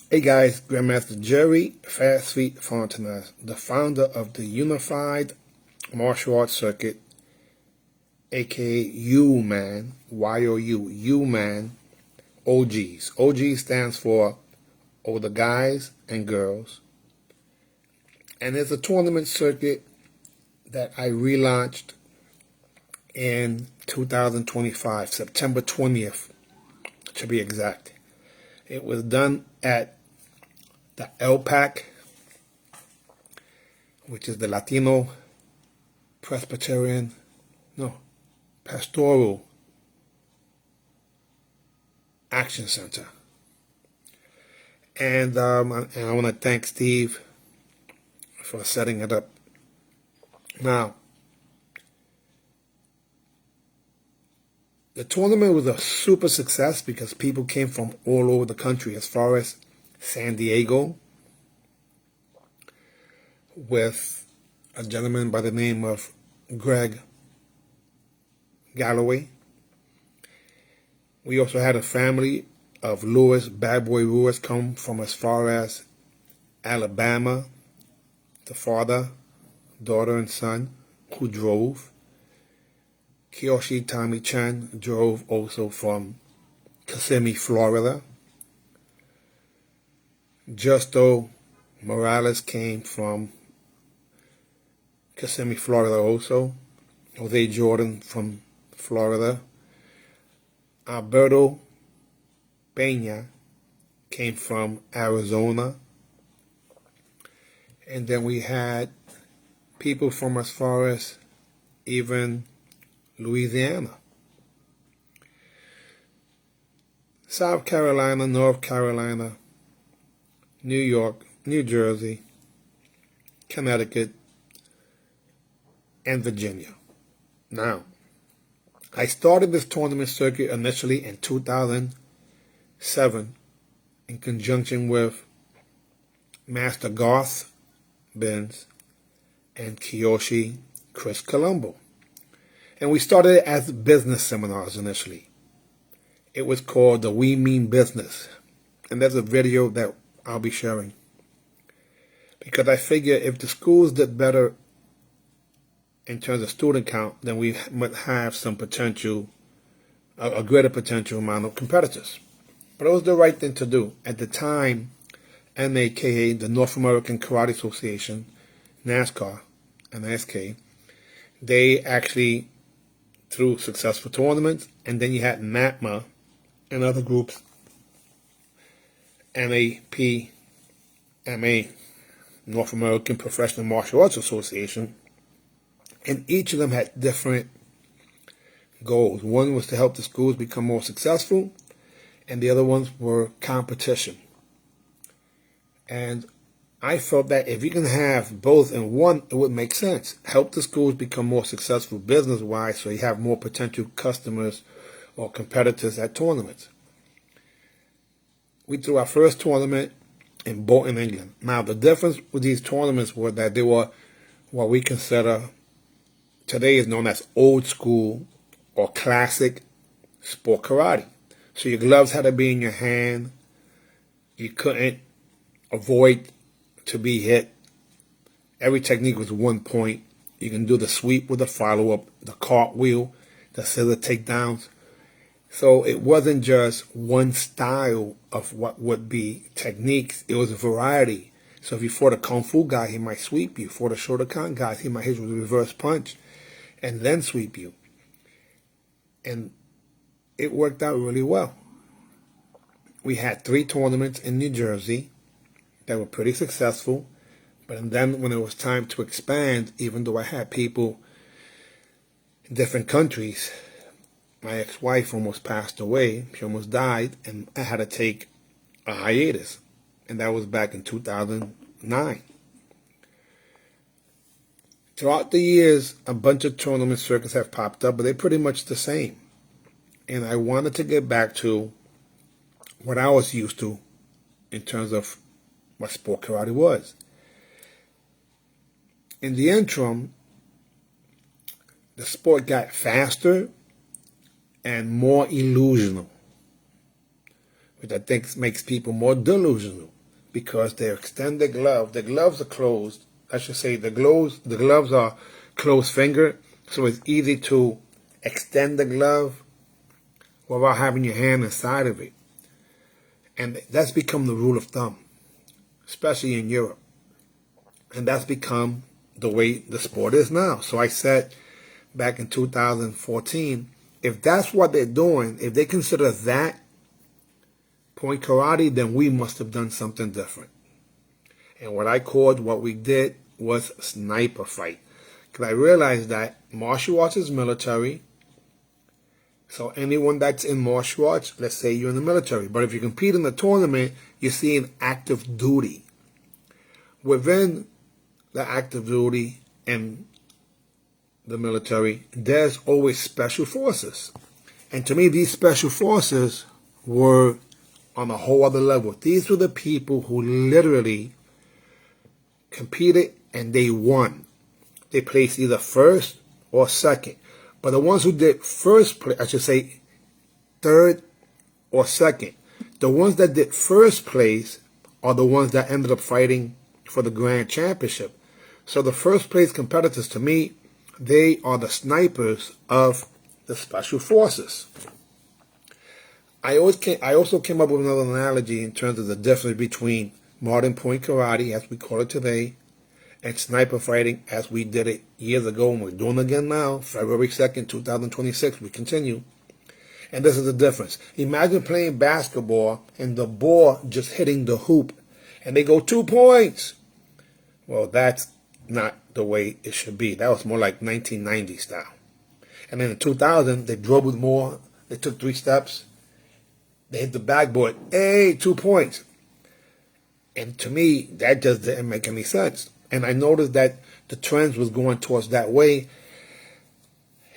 Hey guys, Grandmaster Jerry Fast Feet Fontenay, the founder of the Unified Martial Arts Circuit, aka UMAN, Y-O-U, UMAN, OGs. OG stands for older guys and girls. And it's a tournament circuit that I relaunched in 2025, September 20th, to be exact. It was done at the LPAC, which is the Latino Pastoral Action Center. And I want to thank Steve for setting it up. Now, the tournament was a super success because people came from all over the country, as far as San Diego, with a gentleman by the name of Greg Galloway. We also had a family of Bad Boy Lewis, come from as far as Alabama. The father, daughter, and son who drove. Kiyoshi Tommy Chan drove also from Kissimmee, Florida. Justo Morales came from Kissimmee, Florida also. Jose Jordan from Florida. Alberto Peña came from Arizona. And then we had people from as far as even Louisiana, South Carolina, North Carolina, New York, New Jersey, Connecticut, and Virginia. Now, I started this tournament circuit initially in 2007 in conjunction with Master Garth Benz and Kiyoshi Chris Colombo. And we started it as business seminars initially. It was called the We Mean Business. And there's a video that I'll be sharing. Because I figure if the schools did better in terms of student count, then we might have some potential, a greater potential amount of competitors. But it was the right thing to do. At the time, NAKA, the North American Karate Association, NASCAR, and SK, they actually threw successful tournaments, and then you had NAPMA and other groups, NAPMA, North American Professional Martial Arts Association, and each of them had different goals. One was to help the schools become more successful, and the other ones were competition. And I felt that if you can have both in one, it would make sense. Help the schools become more successful business-wise so you have more potential customers or competitors at tournaments. We threw our first tournament in Bolton, England. Now, the difference with these tournaments was that they were what we consider today is known as old school or classic sport karate. So your gloves had to be in your hand. You couldn't avoid to be hit. Every technique was 1 point. You can do the sweep with a follow-up, the cartwheel, the scissor takedowns. So it wasn't just one style of what would be techniques. It was a variety. So if you fought a Kung Fu guy, he might sweep you. For the Shotokan guys, he might hit you with a reverse punch and then sweep you. And it worked out really well. We had 3 tournaments in New Jersey that were pretty successful. But then when it was time to expand, even though I had people in different countries, my ex-wife almost passed away. She almost died, and I had to take a hiatus. And that was back in 2009. Throughout the years, a bunch of tournament circuits have popped up, but they're pretty much the same. And I wanted to get back to what I was used to in terms of what sport karate was. In the interim, the sport got faster and more illusional, which I think makes people more delusional. because they extend the glove. The gloves are closed. I should say the gloves are closed finger, so it's easy to extend the glove without having your hand inside of it. And that's become the rule of thumb, especially in Europe. And that's become the way the sport is now. So I said back in 2014, if that's what they're doing, if they consider that point karate, then we must have done something different. And what we did was sniper fight. Because I realized that martial arts is military. So anyone that's in martial arts, let's say you're in the military, but if you compete in the tournament, you're seeing active duty. Within the active duty and the military, there's always special forces. And to me, these special forces were on a whole other level. These were the people who literally competed and they won. They placed either first or second. But the ones who did first place, I should say third or second, the ones that did first place are the ones that ended up fighting for the grand championship. So the first place competitors, to me, they are the snipers of the special forces. I also came up with another analogy in terms of the difference between modern point karate, as we call it today, and sniper fighting, as we did it years ago, and we're doing it again now, February 2nd, 2026, we continue. And this is the difference. Imagine playing basketball and the ball just hitting the hoop, and they go 2 points. Well, that's not the way it should be. That was more like 1990 style. And then in 2000, they dribbled more. They took 3 steps. They hit the backboard. Hey, 2 points. And to me, that just didn't make any sense. And I noticed that the trends was going towards that way.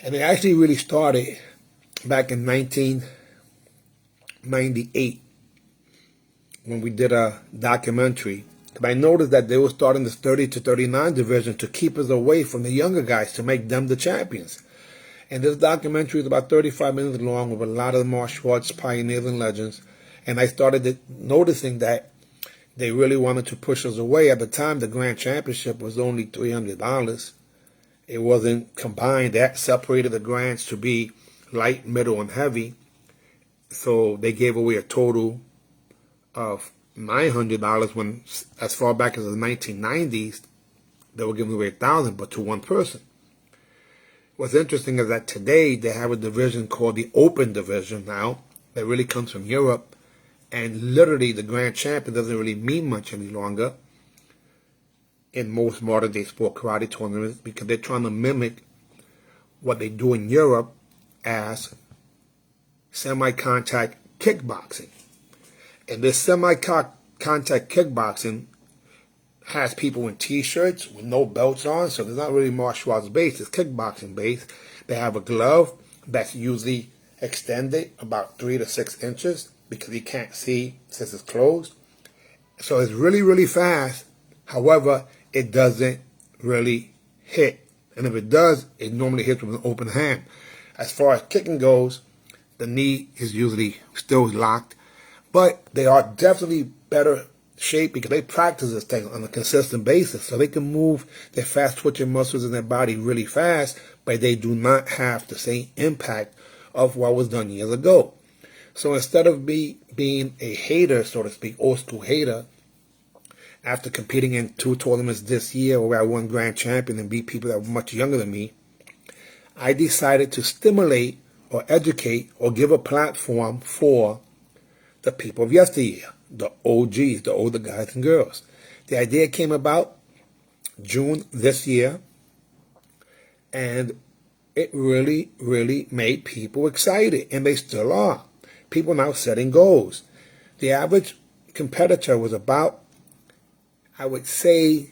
And it actually really started back in 1998 when we did a documentary. But I noticed that they were starting this 30 to 39 division to keep us away from the younger guys, to make them the champions. And this documentary is about 35 minutes long with a lot of martial arts pioneers and legends. And I started noticing that they really wanted to push us away. At the time, the grand championship was only $300. It wasn't combined. That separated the grands to be light, middle, and heavy. So they gave away a total of $900 when, as far back as the 1990s, they were giving away $1,000, but to one person. What's interesting is that today they have a division called the Open Division now that really comes from Europe, and literally the grand champion doesn't really mean much any longer in most modern day sport karate tournaments, because they're trying to mimic what they do in Europe as semi-contact kickboxing. And this semi-contact kickboxing has people in t-shirts with no belts on, so there's not really martial arts based, it's kickboxing based. They have a glove that's usually extended about 3 to 6 inches because you can't see since it's closed. So it's really, really fast. However, it doesn't really hit. And if it does, it normally hits with an open hand. As far as kicking goes, the knee is usually still locked. But they are definitely better shape because they practice this thing on a consistent basis. So they can move their fast twitching muscles in their body really fast, but they do not have the same impact of what was done years ago. So instead of being a hater, so to speak, old school hater, after competing in 2 tournaments this year where I won grand champion and beat people that were much younger than me, I decided to stimulate or educate or give a platform for the people of yesteryear, the OGs, the older guys and girls. The idea came about June this year, and it really, really made people excited, and they still are. People now setting goals. The average competitor was about, I would say,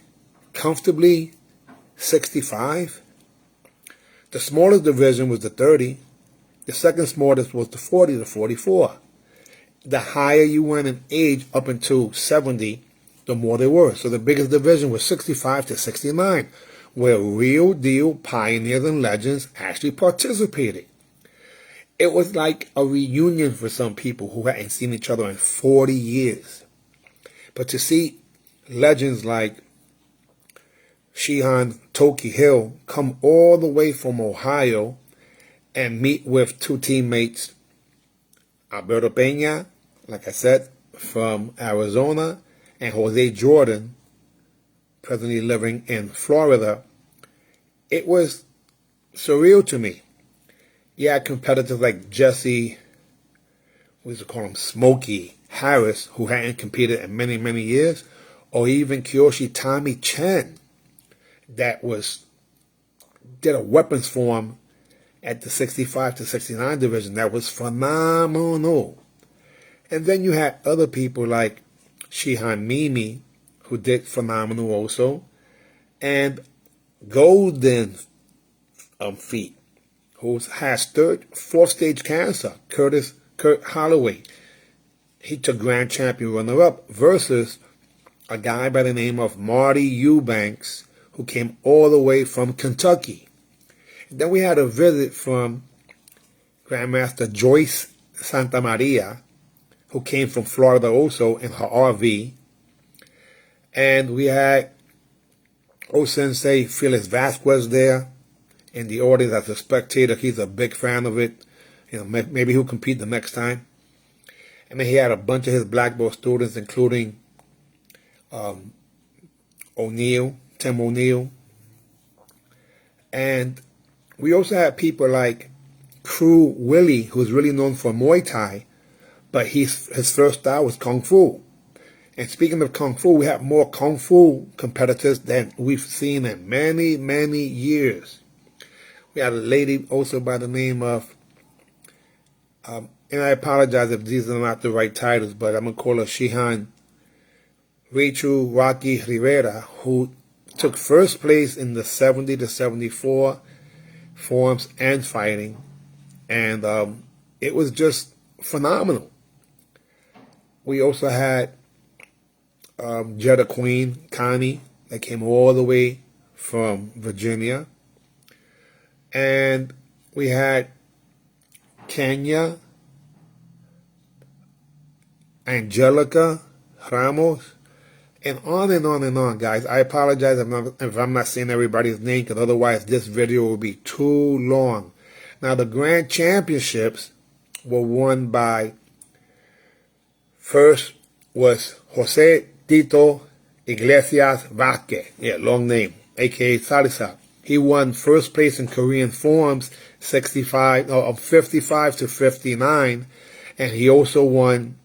comfortably 65. The smallest division was the 30. The second smallest was the 40 to 44. The higher you went in age, up until 70, the more they were. So the biggest division was 65 to 69, where real deal pioneers and legends actually participated. It was like a reunion for some people who hadn't seen each other in 40 years. But to see legends like Shihan Toki Hill come all the way from Ohio and meet with two teammates, Alberto Peña, like I said, from Arizona, and Jose Jordan, presently living in Florida, it was surreal to me. You had competitors like Jesse, we used to call him Smokey Harris, who hadn't competed in many, many years, or even Kyoshi Tommy Chen, that did a weapons form at the 65 to 69 division that was phenomenal. And then you had other people like Shihan Mimi, who did phenomenal also, and Golden Feet, who has fourth stage cancer, Kurt Holloway. He took grand champion runner-up versus a guy by the name of Marty Eubanks, who came all the way from Kentucky. And then we had a visit from Grandmaster Joyce Santa Maria, who came from Florida also in her RV. And we had O-Sensei Felix Vasquez there in the audience as a spectator. He's a big fan of it. You know, maybe he'll compete the next time. And then he had a bunch of his black belt students, including Tim O'Neill. And we also had people like Crew Willie, who's really known for Muay Thai, but his first style was Kung Fu. And speaking of Kung Fu, we have more Kung Fu competitors than we've seen in many, many years. We had a lady also by the name of, and I apologize if these are not the right titles, but I'm going to call her Shihan Rachel Rocky Rivera, who took first place in the 70 to 74 forms and fighting. And it was just phenomenal. We also had Jetta Queen, Connie, that came all the way from Virginia. And we had Kenya, Angelica Ramos, and on and on and on, guys. I apologize if I'm not saying everybody's name, because otherwise this video will be too long. Now, the Grand Championships were won by, first was Jose Tito Iglesias Vázquez, long name, a.k.a. Salisa. He won first place in Korean forms, 55 to 59, and he also won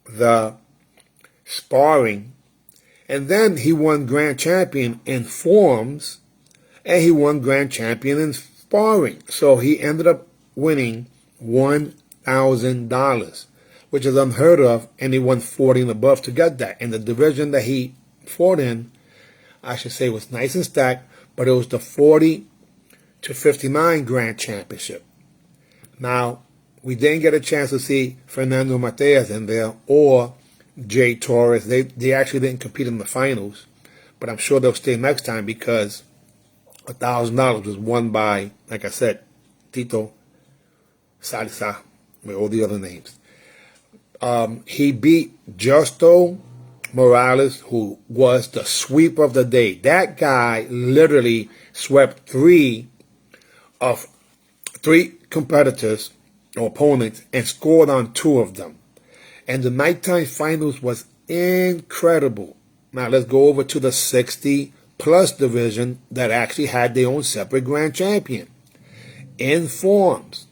the sparring. And then he won Grand Champion in forms, and he won Grand Champion in sparring. So he ended up winning $1,000, which is unheard of, and he won 40 and above to get that. And the division that he fought in, I should say, was nice and stacked, but it was the 40 to 59 Grand Championship. Now, we didn't get a chance to see Fernando Mateas in there or Jay Torres. They actually didn't compete in the finals, but I'm sure they'll stay next time because $1,000 was won by, like I said, Tito Salsa with all the other names. He beat Justo Morales, who was the sweep of the day. That guy literally swept three competitors or opponents and scored on two of them. And the nighttime finals was incredible. Now let's go over to the 60 plus division that actually had their own separate grand champion. In forms,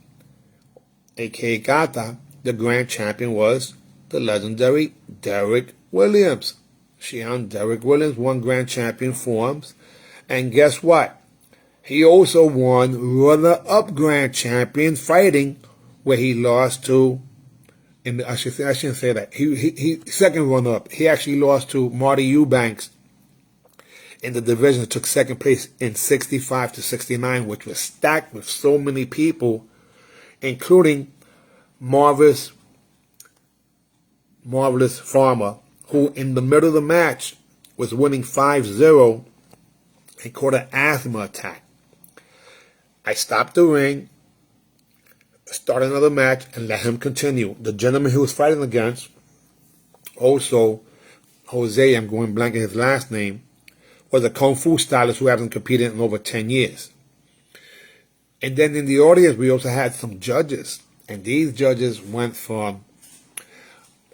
aka Gata, the grand champion was the legendary Derek Williams. Derek Williams won grand champion forms. And guess what? He also won runner-up grand champion fighting, where he lost to, I shouldn't say that. He second runner-up. He actually lost to Marty Eubanks in the division. Took second place in 65 to 69, which was stacked with so many people, including Marvelous Farmer, who in the middle of the match was winning 5-0 and caught an asthma attack. I stopped the ring, started another match, and let him continue. The gentleman he was fighting against also Jose, I'm going blank in his last name, was a Kung Fu stylist who hasn't competed in over 10 years. And then in the audience, we also had some judges. And these judges went from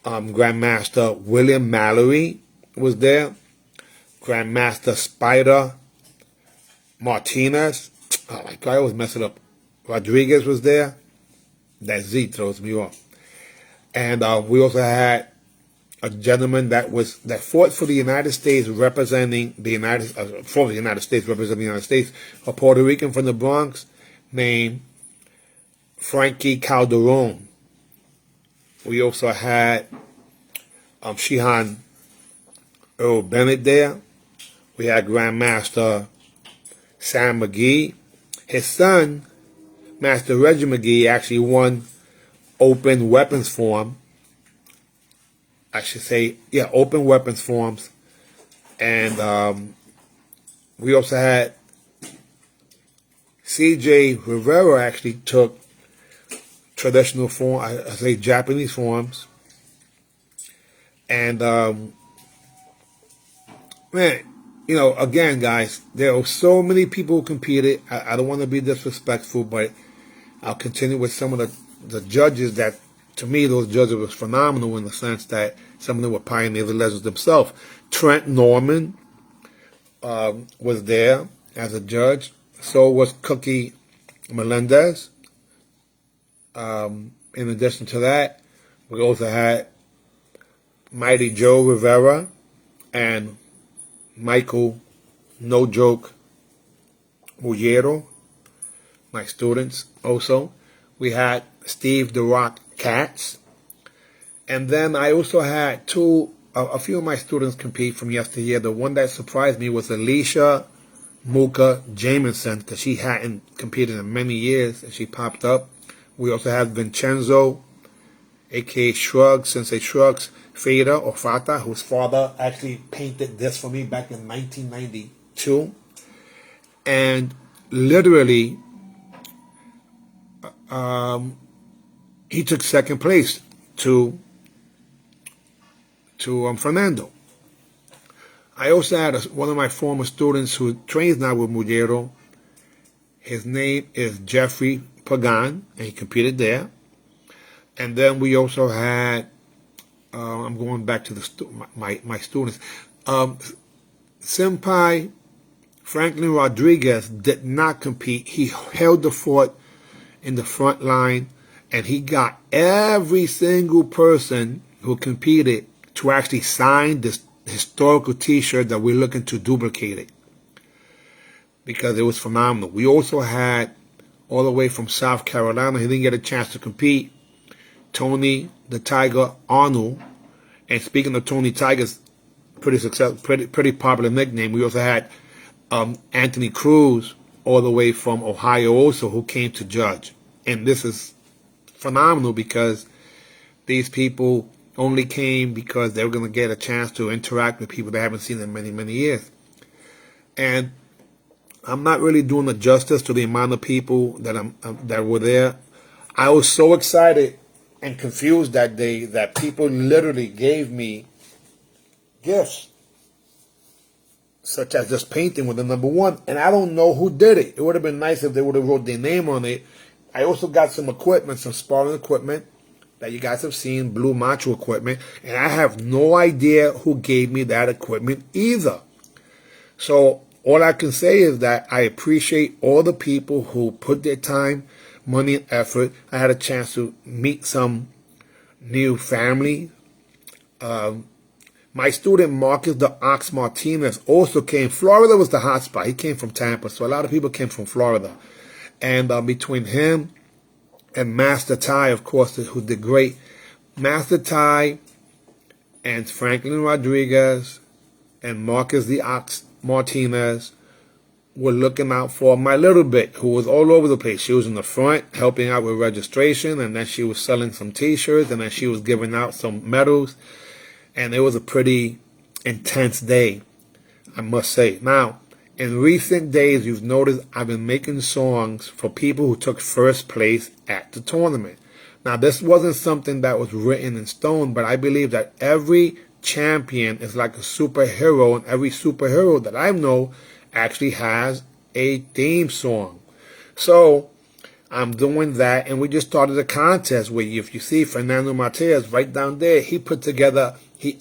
Grandmaster William Mallory was there, Grandmaster Spider Martinez, oh my God, I always mess it up, Rodriguez was there, that Z throws me off. And we also had a gentleman that fought for the United States representing the United States, a Puerto Rican from the Bronx named Frankie Calderon. We also had Shihan Earl Bennett there. We had Grandmaster Sam McGee. His son, Master Reggie McGee, actually won open weapons form. I should say, yeah, open weapons forms. And we also had C.J. Rivera actually took traditional form, I say Japanese forms. And, man, you know, again, guys, there are so many people who competed. I don't want to be disrespectful, but I'll continue with some of the judges that, to me, those judges were phenomenal in the sense that some of them were pioneers and legends themselves. Trent Norman was there as a judge. So was Cookie Melendez. In addition to that, we also had Mighty Joe Rivera and Michael No Joke Mujero, my students also. We had Steve The Rock Katz. And then I also had a few of my students compete from yesteryear. The one that surprised me was Alicia Muka Jamison, because she hadn't competed in many years, and she popped up. We also have Vincenzo, a.k.a. Shrugs, Sensei Shrugs, Fata, or Fata, whose father actually painted this for me back in 1992. And literally, he took second place to Fernando. I also had one of my former students who trains now with Mujero. His name is Jeffrey Pagan, and he competed there. And then we also had, I'm going back to my students. Senpai Franklin Rodriguez did not compete. He held the fort in the front line, and he got every single person who competed to actually sign this historical t-shirt that we're looking to duplicate it, because it was phenomenal. We also had, all the way from South Carolina, he didn't get a chance to compete, Tony the Tiger Arnold. And speaking of Tony Tiger's pretty popular nickname, we also had Anthony Cruz, all the way from Ohio also, who came to judge. And this is phenomenal because these people only came because they were going to get a chance to interact with people they haven't seen in many, many years. And I'm not really doing the justice to the amount of people that were there. I was so excited and confused that day that people literally gave me gifts, such as this painting with the number 1. And I don't know who did it. It would have been nice if they would have wrote their name on it. I also got some equipment, some sparring equipment that you guys have seen, Blue Macho equipment. And I have no idea who gave me that equipment either. So all I can say is that I appreciate all the people who put their time, money, and effort. I had a chance to meet some new family. My student Marcus the Ox Martinez also came. Florida was the hot spot. He came from Tampa, so a lot of people came from Florida. And between him and Master Ty, of course, who did great, Master Ty and Franklin Rodriguez and Marcus the Ox Martinez were looking out for my little bit, who was all over the place. She was in the front helping out with registration, and then she was selling some t-shirts, and then she was giving out some medals. And it was a pretty intense day, I must say. Now, in recent days, you've noticed I've been making songs for people who took first place at the tournament. Now, this wasn't something that was written in stone, but I believe that every champion is like a superhero, and every superhero that I know actually has a theme song. So I'm doing that, and we just started a contest where if you see Fernando Mateas right down there, he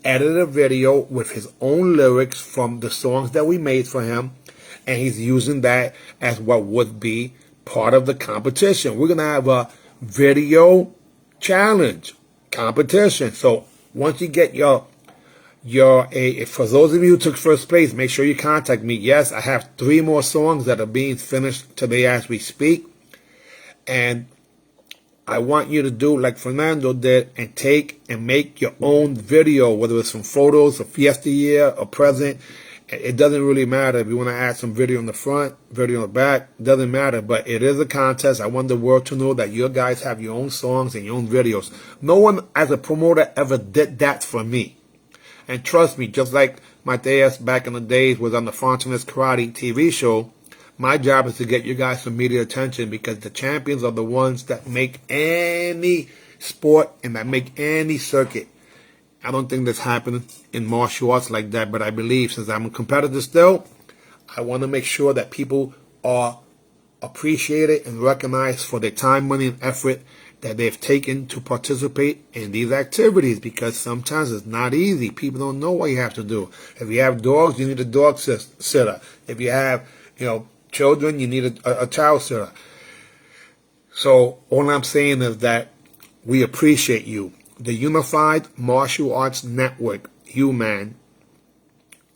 edited a video with his own lyrics from the songs that we made for him, and he's using that as what would be part of the competition. We're going to have a video challenge competition. So once you get for those of you who took first place, make sure you contact me. Yes, I have 3 more songs that are being finished today as we speak. And I want you to do like Fernando did and take and make your own video, whether it's some photos, a fiesta year, or present. It doesn't really matter. If you want to add some video in the front, video in the back, doesn't matter. But it is a contest. I want the world to know that you guys have your own songs and your own videos. No one as a promoter ever did that for me. And trust me, just like Mateas back in the days was on the Fontaines Karate TV show, my job is to get you guys some media attention, because the champions are the ones that make any sport and that make any circuit. I don't think that's happening in martial arts like that, but I believe, since I'm a competitor still, I want to make sure that people are appreciated and recognized for their time, money, and effort that they've taken to participate in these activities, because sometimes it's not easy. People don't know what you have to do. If you have dogs, you need a dog sitter. If you have, children, you need a child sitter. So all I'm saying is that we appreciate you. The Unified Martial Arts Network, UMAN,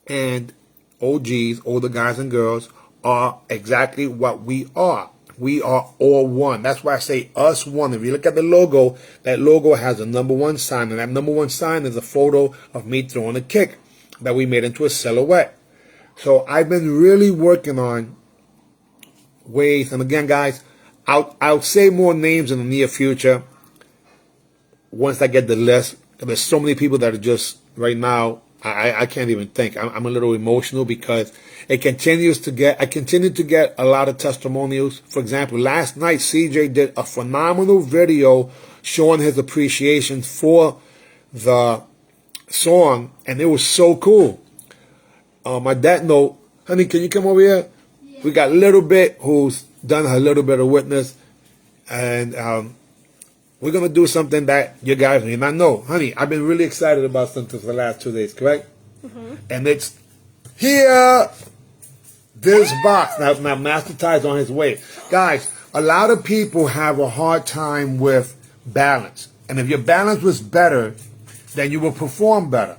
and OGs, older guys and girls, are exactly what we are. We are all one. That's why I say us one. If you look at the logo, that logo has a #1 sign, and that #1 sign is a photo of me throwing a kick that we made into a silhouette. So I've been really working on ways, and again, guys, I'll say more names in the near future once I get the list. There's so many people that are just right now, I can't even think. I'm a little emotional because I continue to get a lot of testimonials. For example, last night CJ did a phenomenal video showing his appreciation for the song, and it was so cool. On that note, honey, can you come over here? Yeah. We got Little Bit, who's done her Little Bit of Witness, and we're going to do something that you guys may not know. Honey, I've been really excited about something for the last 2 days, correct? Mm-hmm. And it's here, this box. Now Master Ty's on his way. Guys, a lot of people have a hard time with balance. And if your balance was better, then you will perform better.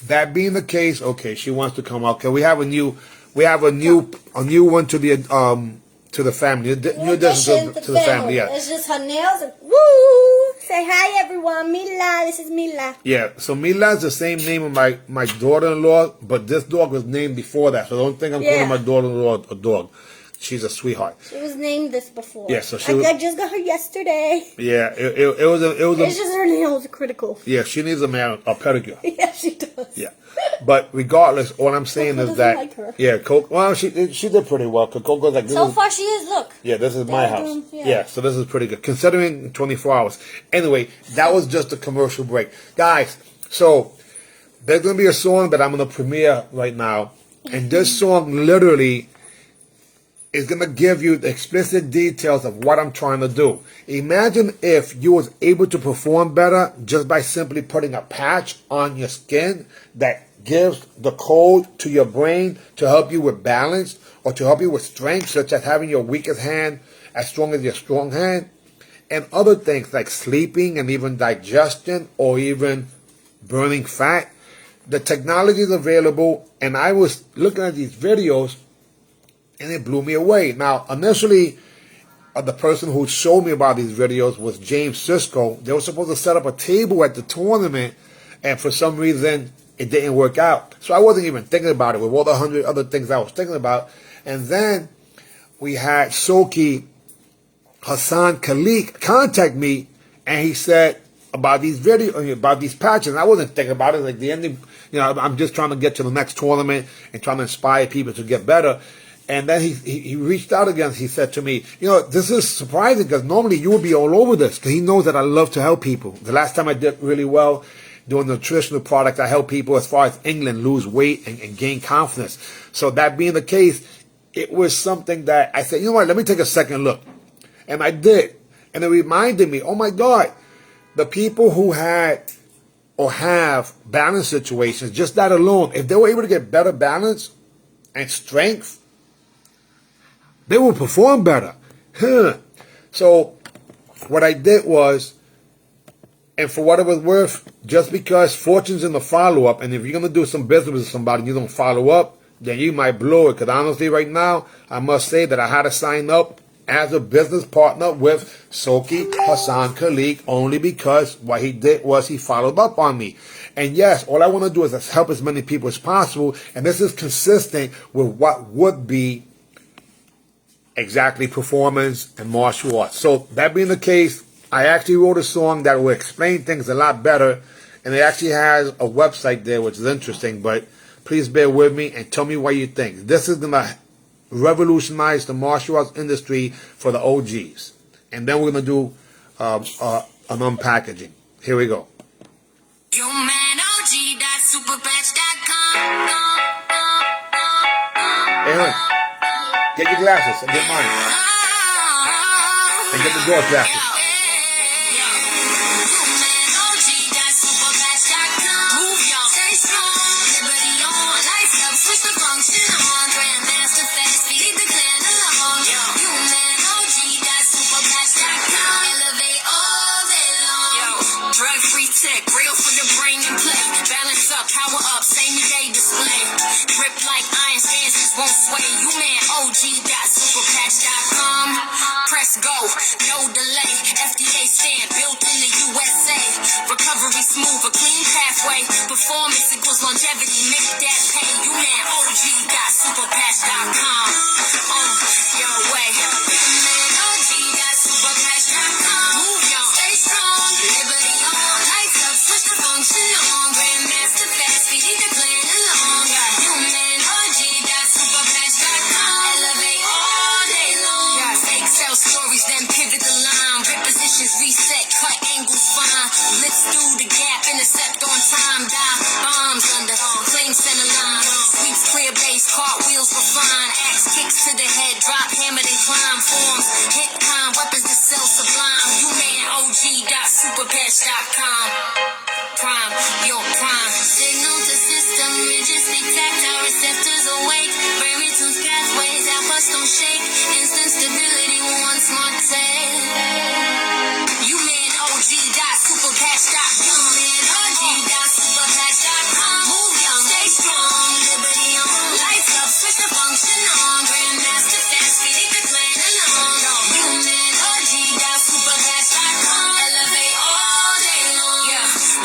That being the case, okay, she wants to come out. Okay, we have a new one to the family, new addition to the family. Yeah, it's just her nails. Woo! Say hi, everyone. Mila, this is Mila. Yeah, so Mila is the same name of my daughter-in-law, but this dog was named before that. So don't think I'm calling my daughter-in-law a dog. She's a sweetheart. She was named this before. Yeah, so I just got her yesterday. Yeah, it was It's just her nails are critical. Yeah, she needs a pedicure. Yeah, she does. Yeah, but regardless, all I'm saying is that like her. Yeah, Coco. Well, she did pretty well. Coco's like so far she is. Look. Yeah, this is my house. Yeah, so this is pretty good considering 24 hours. Anyway, that was just a commercial break, guys. So there's gonna be a song that I'm gonna premiere right now, and this song literally is going to give you the explicit details of what I'm trying to do. Imagine if you was able to perform better just by simply putting a patch on your skin that gives the code to your brain to help you with balance or to help you with strength, such as having your weakest hand as strong as your strong hand, and other things like sleeping and even digestion or even burning fat. The technology is available, and I was looking at these videos and it blew me away. Now, initially, the person who showed me about these videos was James Cisco. They were supposed to set up a table at the tournament, and for some reason, it didn't work out. So I wasn't even thinking about it with all the 100 other things I was thinking about. And then we had Soki Hassan Khalik contact me, and he said about these videos, about these patches. And I wasn't thinking about it. Like the ending, I'm just trying to get to the next tournament and trying to inspire people to get better. And then he reached out again. He said to me, this is surprising because normally you would be all over this, because he knows that I love to help people. The last time I did really well, doing nutritional products. I help people as far as England lose weight and gain confidence. So that being the case, it was something that I said, you know what, let me take a second look. And I did. And it reminded me, oh my God, the people who had or have balance situations, just that alone, if they were able to get better balance and strength, they will perform better. So what I did was, and for what it was worth, just because fortune's in the follow-up, and if you're going to do some business with somebody and you don't follow up, then you might blow it. Because honestly, right now, I must say that I had to sign up as a business partner with Soki Hassan Khalik only because what he did was he followed up on me. And yes, all I want to do is help as many people as possible, and this is consistent with what would be exactly performance and martial arts. So that being the case, I actually wrote a song that will explain things a lot better, and it actually has a website there, which is interesting, but please bear with me and tell me what you think. This is going to revolutionize the martial arts industry for the OGs. And then we're going to do an unpackaging. Here we go. UMAN.OG.superpatch.com. Hey, hon, get your glasses and get mine. And get the door glasses. Drug-free tech, real for the brain and play. Balance up, power up, same day display. Grip like iron, stances won't sway. UMAN.OG.superpatch.com. Press go, no delay. FDA stamp, built in the USA. Recovery smooth, a clean pathway. Performance equals longevity, make that pay. UMAN.OG.superpatch.com. On your way. UMAN.OG.superpatch.com. Move y'all, stay strong, liberty on. Lights up, switch the function on. Grandmaster fast, feed the clan along. UMAN.OG.superpatch.com. Elevate all day long. Fake sell stories, then pivot the line. Rip positions, reset, cut angles fine. Lips through the gap, intercept on time. Dive bombs under, claim center line. Sweeps clear base, cartwheels refine. Axe kicks to the head, drop hammer then climb. Forms, hit time, weapons to sell sublime. UMAN.OG.superpatch.com. Prime, your prime. Signal to system, rigid, speak tactile, receptors awake. Brain tunes pathways, outputs don't shake. Instant stability, one smart take. UMAN.OG.superpatch.com. UMAN.OG.superpatch.com. Move young, stay strong, liberty on. Lights up, switch the function on. Grandmaster fast, feed the clan along. UMAN.OG.superpatch.com. Elevate all day long.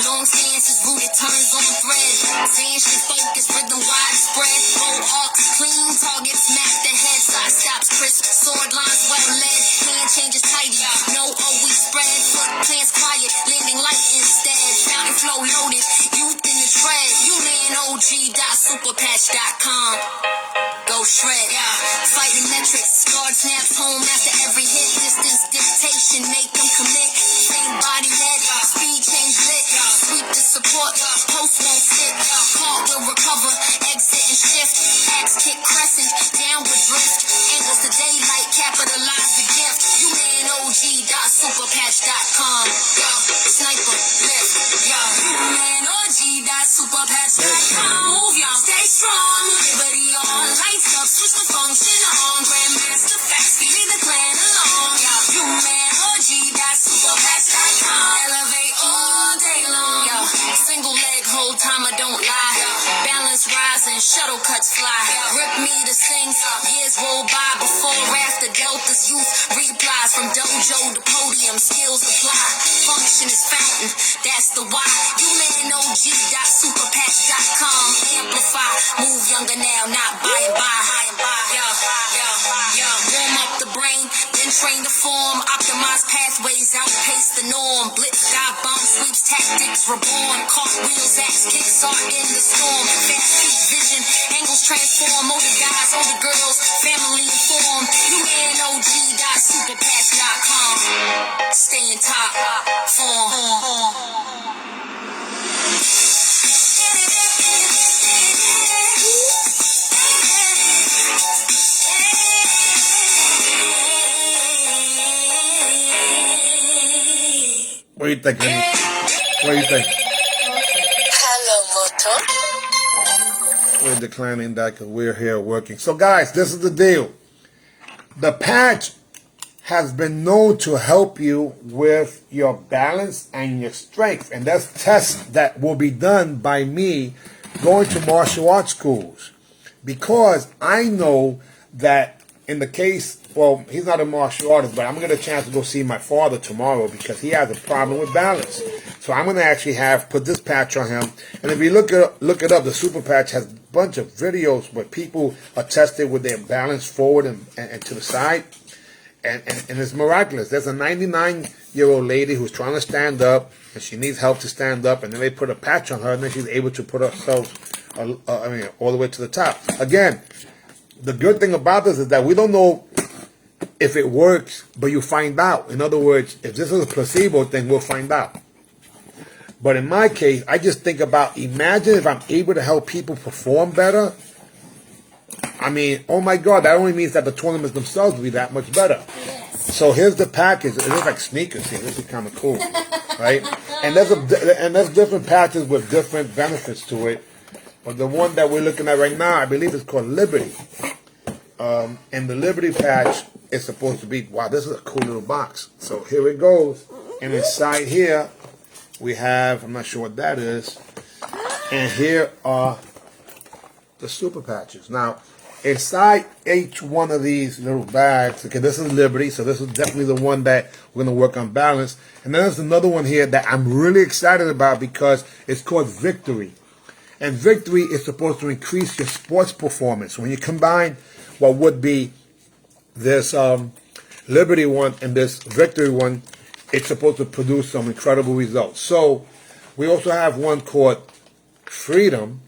Long stances, rooted turns on thread. Expansion, focus, rhythm widespread. Full arcs, clean targets, smack the head. Side stops, crisp, sword lines well led. Hand changes tidy, no always spread. Foot plants quiet, landing light instead. Fountain flow loaded, youth in the tread. UMAN.OG.superpatch.com. Go shred, fighting metrics, guard snaps home after every hit. Distance dictation, make them commit. Same body head, speed change lit. Sweep the support, post won't sit. Caught will recover, exit and shift. Axe kick crescent, downward drift. Angles to daylight, capitalize the gift. UMAN.OG.superpatch.com. Sniper, lift, UMAN.OG.superpatch.com. Move y'all, stay strong, liberty on. Lights up, switch the function on. Grandmaster fast, feed the clan along. UMAN.OG.superpatch.com. Elevate all day long. Single leg, hold time, I don't lie. Balance rising, shuttle cuts fly. Rip me to sing, years roll by before after Delta's youth replies. From dojo to podium, skills apply. Function is fountain, that's the why. UMAN.OG.superpatch.com. Amplify, move younger now, not by and by. Warm up the brain, then train the form. Optimize pathways, outpace the norm. Blitz, dive, bomb, sweeps, tactics reborn. Cartwheels, axe kicks are in the storm. Fast feet, vision, angles transform. Older guys, older girls, family informed. UMAN.OG.superpatch.com. Stay in top form. What do you think, Amy? What do you think? Hello, Moto. We're declining that because we're here working. So, guys, this is the deal. The patch has been known to help you with your balance and your strength. And that's tests that will be done by me going to martial arts schools. Because I know that in the case, well, he's not a martial artist, but I'm going to get a chance to go see my father tomorrow because he has a problem with balance. So I'm going to actually put this patch on him. And if you look it up, the super patch has a bunch of videos where people are tested with their balance forward and to the side. And it's miraculous. There's a 99-year-old lady who's trying to stand up, and she needs help to stand up, and then they put a patch on her, and then she's able to put herself, all the way to the top. Again, the good thing about this is that we don't know if it works, but you find out. In other words, if this is a placebo thing, we'll find out. But in my case, I just think about, imagine if I'm able to help people perform better. I mean, oh my God, that only means that the tournaments themselves will be that much better. Yes. So here's the package. It looks like sneakers here. This is kind of cool, right? And there's different patches with different benefits to it. But the one that we're looking at right now, I believe is called Liberty. And the Liberty patch is supposed to be, wow, this is a cool little box. So here it goes. And inside here, we have, I'm not sure what that is. And here are the super patches. Now, inside each one of these little bags, okay, this is Liberty, so this is definitely the one that we're going to work on balance. And then there's another one here that I'm really excited about because it's called Victory. And Victory is supposed to increase your sports performance. When you combine what would be this Liberty one and this Victory one, it's supposed to produce some incredible results. So we also have one called Freedom.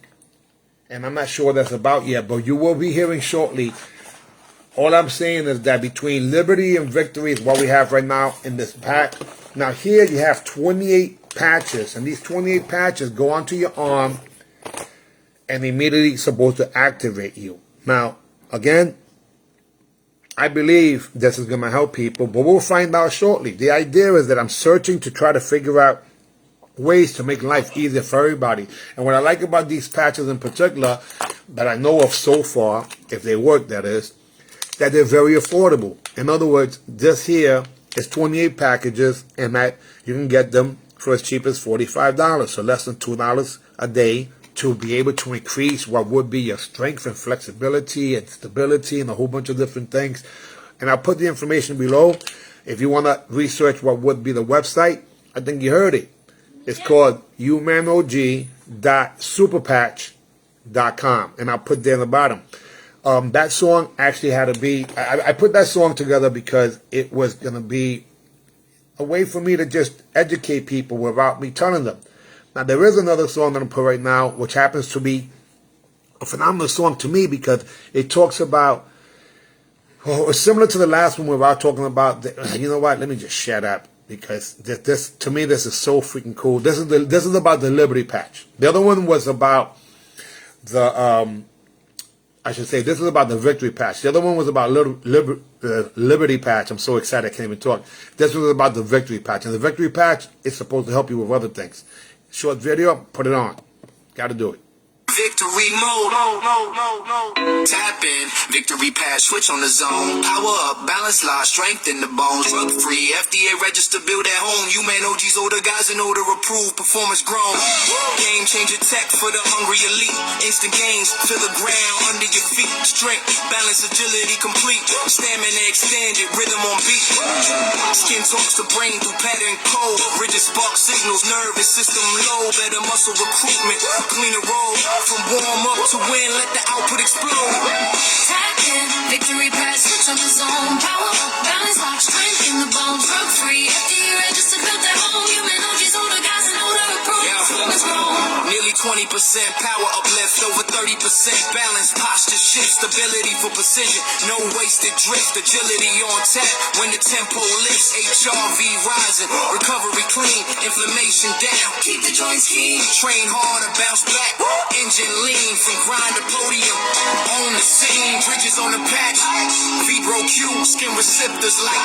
And I'm not sure what that's about yet, but you will be hearing shortly. All I'm saying is that between Liberty and Victory is what we have right now in this pack. Now here you have 28 patches, and these 28 patches go onto your arm and immediately supposed to activate you. Now, again, I believe this is going to help people, but we'll find out shortly. The idea is that I'm searching to try to figure out ways to make life easier for everybody. And what I like about these patches in particular, that I know of so far, if they work that is, that they're very affordable. In other words, this here is 28 packages, and that you can get them for as cheap as $45, so less than $2 a day, to be able to increase what would be your strength and flexibility and stability and a whole bunch of different things. And I'll put the information below. If you want to research what would be the website, I think you heard it. It's called umanog.superpatch.com, and I'll put there in the bottom. That song actually had to be, I put that song together because it was going to be a way for me to just educate people without me telling them. Now, there is another song that I'm put right now, which happens to be a phenomenal song to me because it talks about, it's similar to the last one where I was talking about, you know what, let me just shut up. Because this to me, this is so freaking cool. This is about the Liberty patch. The other one was about the I should say this is about the Victory patch. The other one was about Liberty patch. I'm so excited I can't even talk. This was about the Victory patch, and the Victory patch is supposed to help you with other things. Short video, put it on. Got to do it. Victory mode. Tap in, victory patch, switch on the zone. Power up, balance lock, strength in the bones. Drug free, FDA registered, build at home. UMAN OGs, older guys and older approved, performance grown. Game changer tech for the hungry elite. Instant gains, feel the ground under your feet. Strength, balance, agility complete. Stamina extended, rhythm on beat. Skin talks the brain through pattern code. Rigid spark signals, nervous system low. Better muscle recruitment, cleaner road. From warm up to win, let the output explode. Tap in, victory pass, switch on the zone. Power up, balance lock, strength in the bones. Drug free, FDA registered, built at home. UMAN OGs, older guys and older proof. Let's go. Nearly 20% power uplift, over 30% balance, posture shift, stability for precision, no wasted drift, agility on tap when the tempo lifts, HRV rising, recovery clean, inflammation down, keep the joints keen, train hard or bounce back, engine lean from grind to podium, on the scene, bridges on the patch, Vibro Q, skin receptors like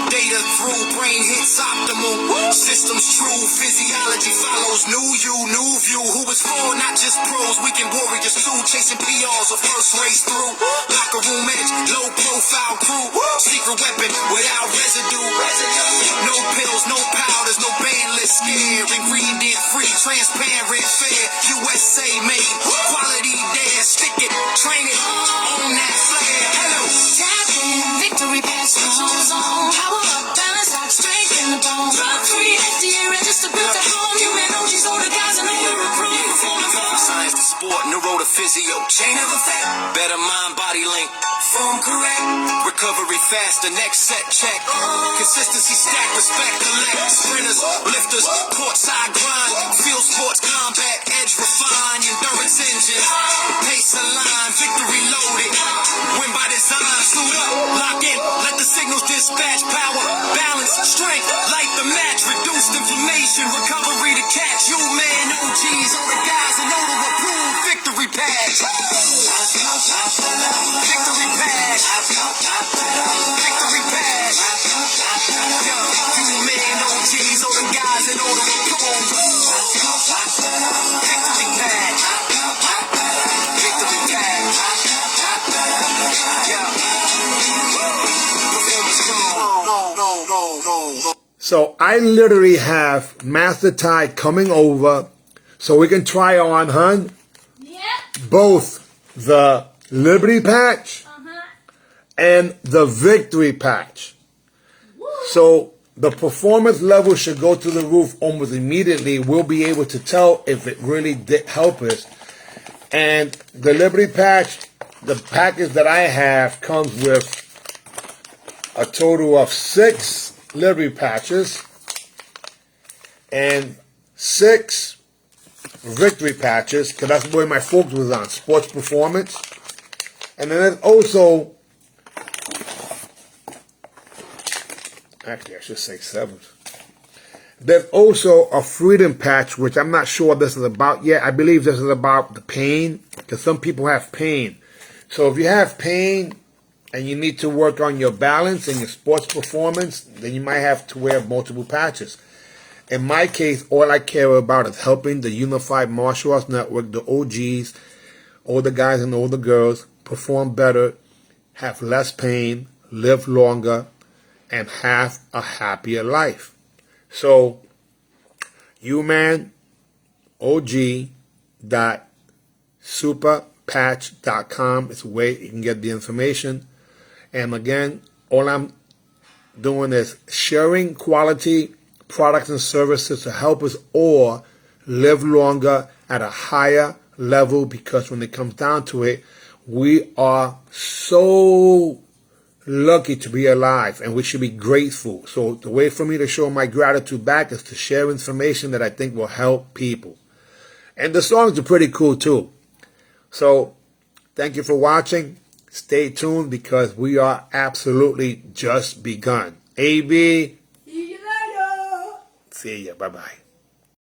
data through, brain hits optimal, systems true, physiology follows, new you, new view, who is for, not just pros, weekend warriors too, chasing PRs or first race through, locker room edge, low profile crew, secret weapon without residue, no pills, no powders, no bandless scare, ingredient free, transparent, fair, USA made, quality there, stick it, train it, own that flair, hello, tap in, victory pass, zone, power up, balance out, strength in the bone, drug free, FDA registered, built at home, UMAN OGs, all the guys in the Europe, science to sport, neuro to physio, chain of effect, better mind body link, form correct, recovery fast, the next set check, consistency stack, respect collect, sprinters, lifters, courtside grind, field sports combat, edge refine, endurance engine, pace align, victory loaded, win by design, suit up, lock in, let the signals dispatch, power, balance, strength, light the match, reduced inflammation, recovery to catch, UMAN OGs, all the guys and all the approved victory patch. Victory patch. Victory patch. UMAN OGs, all the guys and all the approved victory patch. Victory patch. So I literally have Master Ty coming over so we can try on, hun, both the Liberty patch and the Victory patch. So the performance level should go to the roof almost immediately. We'll be able to tell if it really did help us. And the Liberty patch, the package that I have comes with a total of 6 Liberty patches and 6 Victory patches, because that's where my focus was on, sports performance. And then there's also, actually I should say 7. There's also a freedom patch, which I'm not sure what this is about yet. I believe this is about the pain, because some people have pain. So if you have pain and you need to work on your balance and your sports performance, then you might have to wear multiple patches. In my case, all I care about is helping the Unified Martial Arts Network, the OGs, all the guys and all the girls, perform better, have less pain, live longer, and have a happier life. So, UMANOG.superpatch.com is where you can get the information. And again, all I'm doing is sharing quality products and services to help us all live longer at a higher level, because when it comes down to it, we are so lucky to be alive and we should be grateful. So the way for me to show my gratitude back is to share information that I think will help people. And the songs are pretty cool too. So thank you for watching. Stay tuned, because we are absolutely just begun. AB. See you later. See ya. Bye-bye.